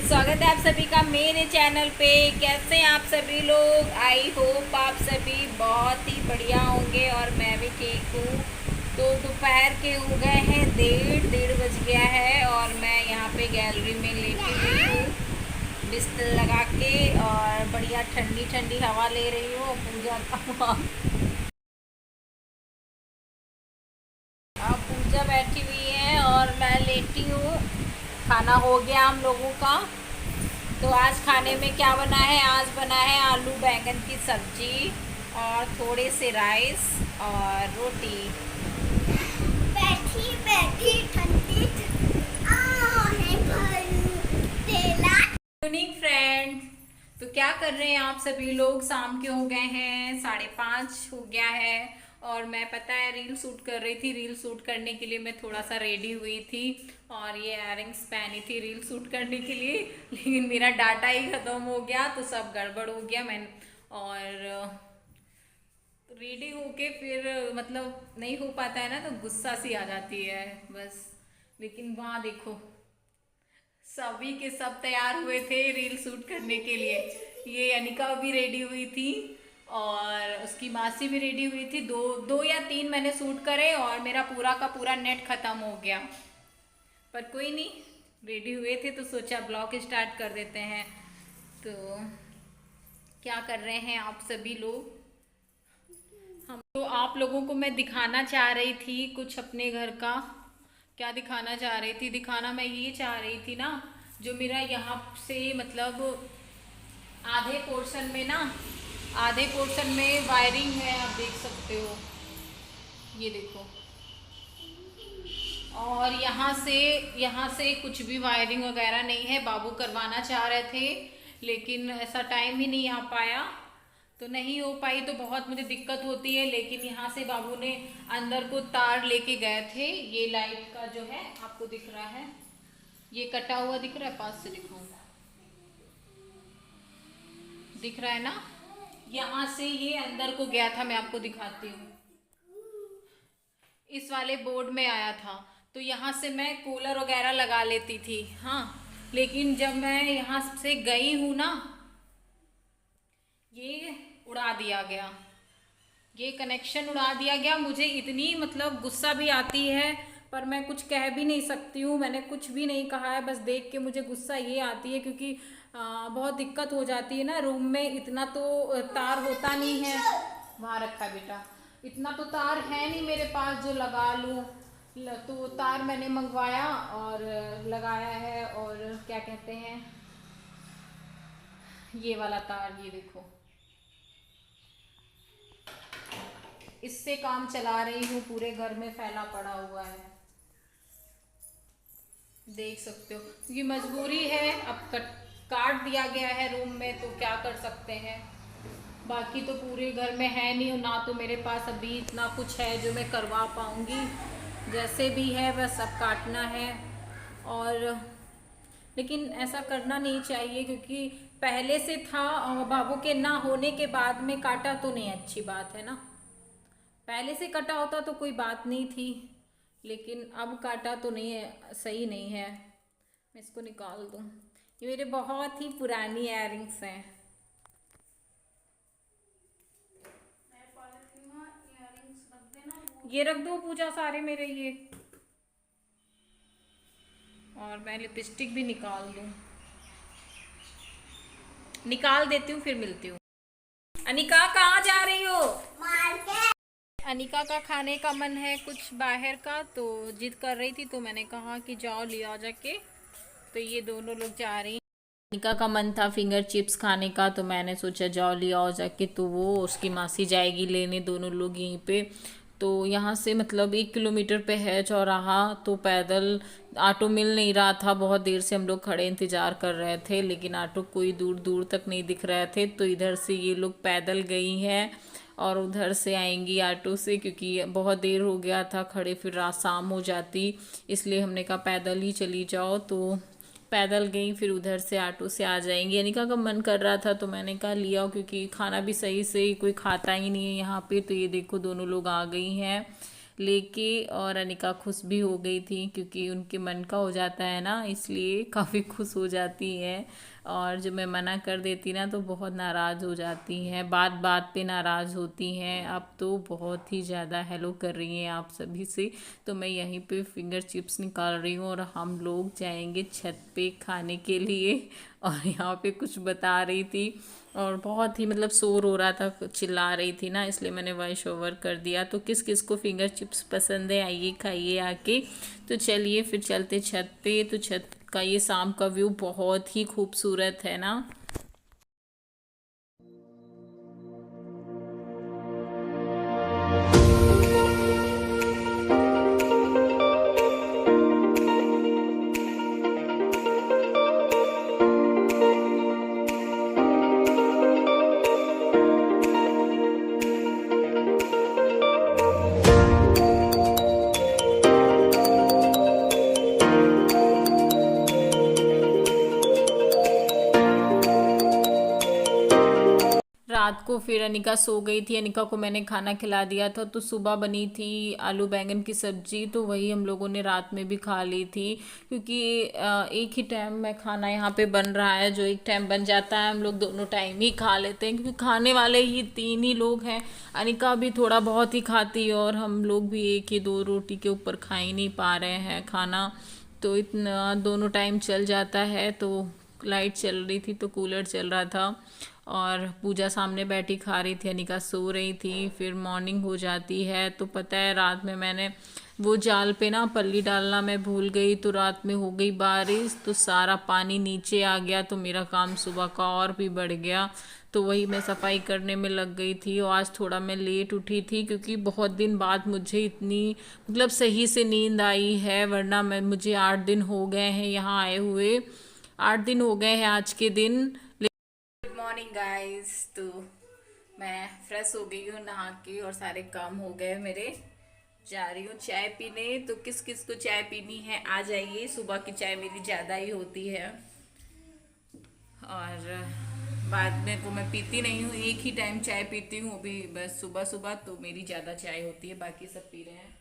स्वागत है आप सभी का मेरे चैनल पे। कैसे हैं आप सभी लोग? आई होप आप सभी बहुत ही बढ़िया होंगे और मैं भी ठीक हूँ। तो दोपहर के हो गए हैं डेढ़ बज गया है और मैं यहाँ पे गैलरी में लेटी हुई हूँ बिस्तर लगा के और बढ़िया ठंडी ठंडी हवा ले रही हूँ। पूजा बैठी हुई है और मैं लेटी हूँ। खाना हो गया हम लोगों का। तो आज खाने में क्या बना है? आज बना है आलू बैंगन की सब्जी और थोड़े से राइस और रोटी। बैठी बैठी ठंडी इवनिंग फ्रेंड, तो क्या कर रहे हैं आप सभी लोग? शाम के हो गए हैं, 5:30 हो गया है और मैं पता है रील शूट कर रही थी। रील शूट करने के लिए मैं थोड़ा सा रेडी हुई थी और ये इयररिंग्स पहनी थी रील शूट करने के लिए, लेकिन मेरा डाटा ही ख़त्म हो गया तो सब गड़बड़ हो गया। मैं और रेडी होके फिर मतलब नहीं हो पाता है ना, तो गुस्सा सी आ जाती है बस। लेकिन वहाँ देखो, सभी के सब तैयार हुए थे रील शूट करने के लिए। ये अनिका भी रेडी हुई थी और उसकी मासी भी रेडी हुई थी। दो दो या तीन मैंने शूट करे और मेरा पूरा का पूरा नेट खत्म हो गया। पर कोई नहीं, रेडी हुए थे तो सोचा ब्लॉग स्टार्ट कर देते हैं। तो क्या कर रहे हैं आप सभी लोग? हम तो आप लोगों को मैं दिखाना चाह रही थी कुछ अपने घर का। क्या दिखाना चाह रही थी? दिखाना मैं ये चाह रही थी ना, जो मेरा यहाँ से मतलब आधे पोर्शन में ना, आधे पोर्शन में वायरिंग है, आप देख सकते हो, ये देखो। और यहाँ से कुछ भी वायरिंग वगैरह नहीं है। बाबू करवाना चाह रहे थे लेकिन ऐसा टाइम ही नहीं आ पाया, तो नहीं हो पाई। तो बहुत मुझे दिक्कत होती है। लेकिन यहाँ से बाबू ने अंदर को तार लेके गए थे। ये लाइट का जो है आपको दिख रहा है, ये कटा हुआ दिख रहा है, पास से दिखाऊंगा, दिख रहा है ना? यहाँ से ये अंदर को गया था, मैं आपको दिखाती हूँ। इस वाले बोर्ड में आया था तो यहाँ से मैं कूलर वगैरह लगा लेती थी। हाँ, लेकिन जब मैं यहाँ से गई हूँ ना, ये उड़ा दिया गया, ये कनेक्शन उड़ा दिया गया। मुझे इतनी मतलब गुस्सा भी आती है पर मैं कुछ कह भी नहीं सकती हूँ। मैंने कुछ भी नहीं कहा है, बस देख के मुझे गुस्सा ये आती है क्योंकि बहुत दिक्कत हो जाती है ना। रूम में इतना तो तार होता नहीं है। वहाँ रखा है बेटा, इतना तो तार है नहीं मेरे पास जो लगा लूँ। तो तार मैंने मंगवाया और लगाया है। और क्या कहते हैं, ये वाला तार, ये देखो, इससे काम चला रही हूँ। पूरे घर में फैला पड़ा हुआ है, देख सकते हो, क्योंकि मजबूरी है। अब काट दिया गया है रूम में तो क्या कर सकते हैं। बाकी तो पूरे घर में है नहीं और ना तो मेरे पास अभी इतना कुछ है जो मैं करवा पाऊँगी। जैसे भी है बस अब काटना है। और लेकिन ऐसा करना नहीं चाहिए क्योंकि पहले से था और बाबू के ना होने के बाद में काटा तो नहीं अच्छी बात है ना। पहले से कटा होता तो कोई बात नहीं थी, लेकिन अब काटा तो नहीं है, सही नहीं है। मैं इसको निकाल दूँ। ये मेरे बहुत ही पुरानी इयररिंग्स हैं। ये रख दो पूजा, सारे मेरे ये। और मैं लिपस्टिक भी निकाल दूँ, निकाल देती हूँ फिर मिलती हूँ। अनिका कहाँ जा रही हो? अनिका का खाने का मन है कुछ बाहर का, तो जिद कर रही थी तो मैंने कहा कि जाओ ले आ जाके। तो ये दोनों लोग जा रही हैं। अनिका का मन था फिंगर चिप्स खाने का तो मैंने सोचा जाओ ले आओ जाके। तो वो उसकी मासी जाएगी लेने, दोनों लोग यहीं पे। तो यहाँ से मतलब 1 किलोमीटर पे है चौराहा। तो पैदल ऑटो मिल नहीं रहा था, बहुत देर से हम लोग खड़े इंतज़ार कर रहे थे लेकिन ऑटो कोई दूर दूर तक नहीं दिख रहे थे। तो इधर से ये लोग पैदल गई हैं और उधर से आएंगी ऑटो से, क्योंकि बहुत देर हो गया था खड़े, फिर रात शाम हो जाती, इसलिए हमने कहा पैदल ही चली जाओ। तो पैदल गई, फिर उधर से ऑटो से आ जाएंगी। अनिका का मन कर रहा था तो मैंने कहा लिया, क्योंकि खाना भी सही से कोई खाता ही नहीं है यहाँ पे। तो ये देखो दोनों लोग आ गई हैं। लेके, और अनिका खुश भी हो गई थी क्योंकि उनके मन का हो जाता है ना, इसलिए काफ़ी खुश हो जाती हैं। और जब मैं मना कर देती ना तो बहुत नाराज़ हो जाती हैं, बात बात पे नाराज़ होती हैं। अब तो बहुत ही ज़्यादा हेलो कर रही हैं आप सभी से। तो मैं यहीं पे फिंगर चिप्स निकाल रही हूँ और हम लोग जाएंगे छत पे खाने के लिए। और यहाँ पे कुछ बता रही थी और बहुत ही मतलब शोर हो रहा था, चिल्ला रही थी ना, इसलिए मैंने वॉइस ओवर कर दिया। तो किस किस को फिंगर चिप्स पसंद है, आइए खाइए आके। तो चलिए फिर चलते छत पे। तो छत का ये शाम का व्यू बहुत ही खूबसूरत है ना। रात को फिर अनिका सो गई थी, अनिका को मैंने खाना खिला दिया था। तो सुबह बनी थी आलू बैंगन की सब्जी, तो वही हम लोगों ने रात में भी खा ली थी। क्योंकि एक ही टाइम में खाना यहाँ पे बन रहा है, जो एक टाइम बन जाता है हम लोग दोनों टाइम ही खा लेते हैं, क्योंकि खाने वाले ही 3 ही लोग हैं। अनिका भी थोड़ा बहुत ही खाती है और हम लोग भी 1 ही 2 रोटी के ऊपर खा ही नहीं पा रहे हैं खाना। तो इतना दोनों टाइम चल जाता है। तो लाइट चल रही थी तो कूलर चल रहा था और पूजा सामने बैठी खा रही थी, अनिका सो रही थी। फिर मॉर्निंग हो जाती है। तो पता है रात में मैंने वो जाल पे ना पल्ली डालना मैं भूल गई, तो रात में हो गई बारिश, तो सारा पानी नीचे आ गया। तो मेरा काम सुबह का और भी बढ़ गया। तो वही मैं सफाई करने में लग गई थी। और आज थोड़ा मैं लेट उठी थी क्योंकि बहुत दिन बाद मुझे इतनी मतलब सही से नींद आई है, वरना मुझे 8 दिन हो गए हैं यहाँ आए हुए, 8 दिन हो गए हैं आज के दिन। Good morning guys. तो मैं फ्रेश हो गई हूँ नहा के और सारे काम हो गए मेरे। जा रही हूँ चाय पीने। तो किस किस को चाय पीनी है आ जाइए, सुबह की चाय मेरी ज़्यादा ही होती है और बाद में तो मैं पीती नहीं हूँ, एक ही टाइम चाय पीती हूँ, अभी बस सुबह सुबह तो मेरी ज़्यादा चाय होती है, बाकी सब पी रहे हैं।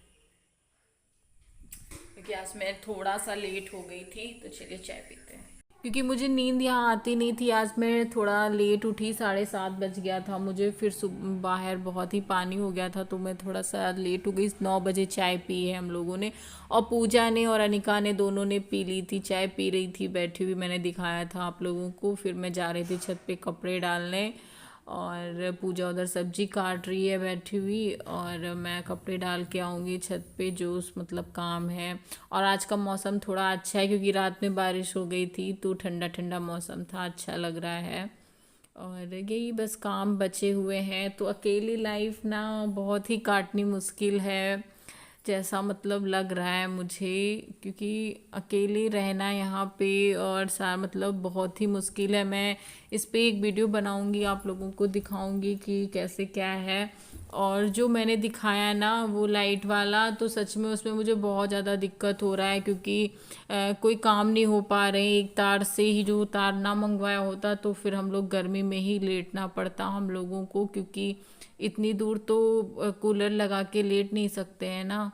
क्योंकि आज मैं थोड़ा सा लेट हो गई थी, तो चलिए चाय पीते हैं। क्योंकि मुझे नींद यहाँ आती नहीं थी, आज मैं थोड़ा लेट उठी, 7:30 बज गया था मुझे। फिर बाहर बहुत ही पानी हो गया था तो मैं थोड़ा सा लेट हो गई। 9 बजे चाय पी है हम लोगों ने, और पूजा ने और अनिका ने दोनों ने पी ली थी, चाय पी रही थी बैठी हुई, मैंने दिखाया था आप लोगों को। फिर मैं जा रही थी छत पे कपड़े डालने और पूजा उधर सब्जी काट रही है बैठी हुई, और मैं कपड़े डाल के आऊँगी छत पे, जो उस मतलब काम है। और आज का मौसम थोड़ा अच्छा है क्योंकि रात में बारिश हो गई थी, तो ठंडा ठंडा मौसम था, अच्छा लग रहा है। और यही बस काम बचे हुए हैं। तो अकेली लाइफ ना बहुत ही काटनी मुश्किल है, जैसा मतलब लग रहा है मुझे, क्योंकि अकेले रहना यहाँ पे और मतलब बहुत ही मुश्किल है। मैं इस पे एक वीडियो बनाऊंगी, आप लोगों को दिखाऊंगी कि कैसे क्या है। और जो मैंने दिखाया ना वो लाइट वाला, तो सच में उसमें मुझे बहुत ज़्यादा दिक्कत हो रहा है, क्योंकि कोई काम नहीं हो पा रहे। एक तार से ही, जो तार ना मंगवाया होता तो फिर हम लोग गर्मी में ही लेटना पड़ता हम लोगों को, क्योंकि इतनी दूर तो कूलर लगा के लेट नहीं सकते हैं ना,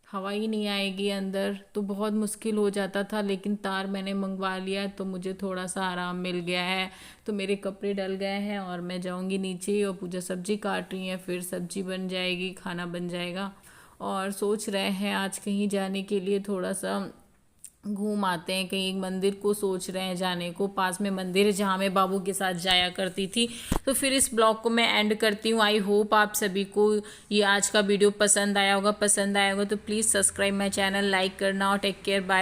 हवा ही नहीं आएगी अंदर, तो बहुत मुश्किल हो जाता था। लेकिन तार मैंने मंगवा लिया तो मुझे थोड़ा सा आराम मिल गया है। तो मेरे कपड़े डल गए हैं और मैं जाऊंगी नीचे, और पूजा सब्जी काट रही है, फिर सब्जी बन जाएगी, खाना बन जाएगा। और सोच रहे हैं आज कहीं जाने के लिए, थोड़ा सा घूम आते हैं कहीं, एक मंदिर को सोच रहे हैं जाने को, पास में मंदिर है जहाँ मैं बाबू के साथ जाया करती थी। तो फिर इस ब्लॉग को मैं एंड करती हूँ। आई होप आप सभी को ये आज का वीडियो पसंद आया होगा। पसंद आया होगा तो please subscribe my channel, like करना, और टेक केयर, बाय।